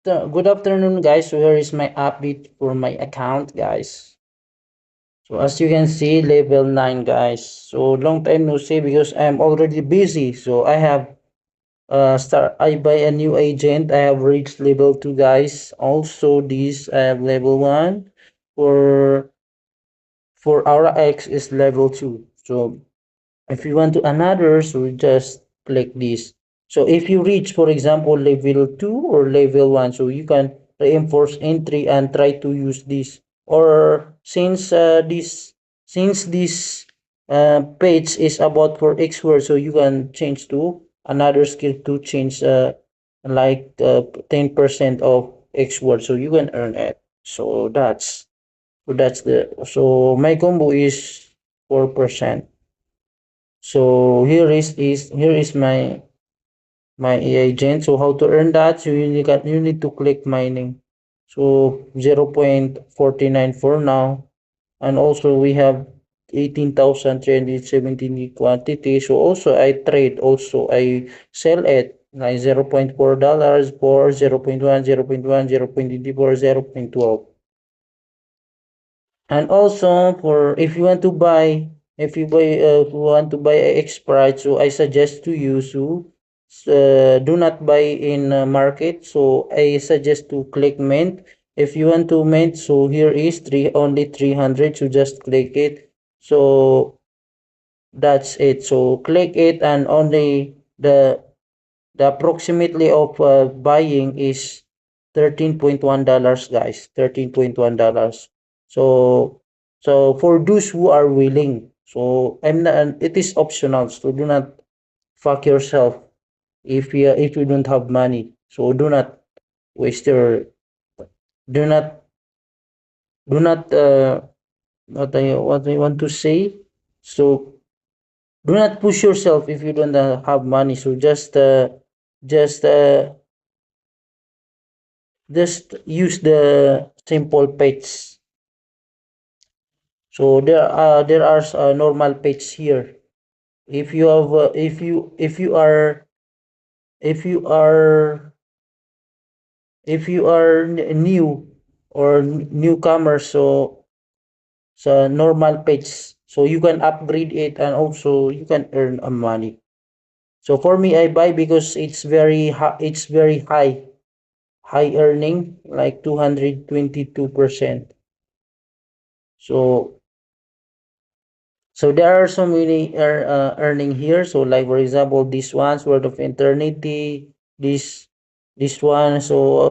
Good afternoon, guys. So here is my update for my account, guys. So as you can see, level 9, guys. So long time no see because I'm already busy. So I have I buy a new agent. I have reached level 2, guys. Also this I have level 1 for Aura X is level 2. So if you want to another, so just click this. So if you reach, for example, level 2 or level 1, so you can reinforce entry and try to use this. Or since this page is about for X word, so you can change to another skill to change like 10% of X word, so you can earn it. So my combo is 4%. So here is my agent. So how to earn that? So you need to click mining. So 0.49 for now, and also we have 18,317 quantity. So also I trade. Also I sell it like $0.4 for 0.1, 0.1, 0.24, 0.12. And also for if you want to buy a Sprite, so I suggest to you to do not buy in market. So I suggest to click mint. If you want to mint, so here is only 300. So just click it. So that's it. So click it, and only the approximately of buying is $13.1, guys. $13.1. So for those who are willing, so I'm not, it is optional. So do not fuck yourself if you don't have money. So do not waste your do not do not what I want to say. So do not push yourself if you don't have money. So just uh, just use the simple page. So there are normal page here. If you have if you are new or newcomer, so normal page, so you can upgrade it, and also you can earn money. So for me, I buy because it's very high earning, like 222%. So there are so many earning here. So like for example, this one's worth of eternity, this one. So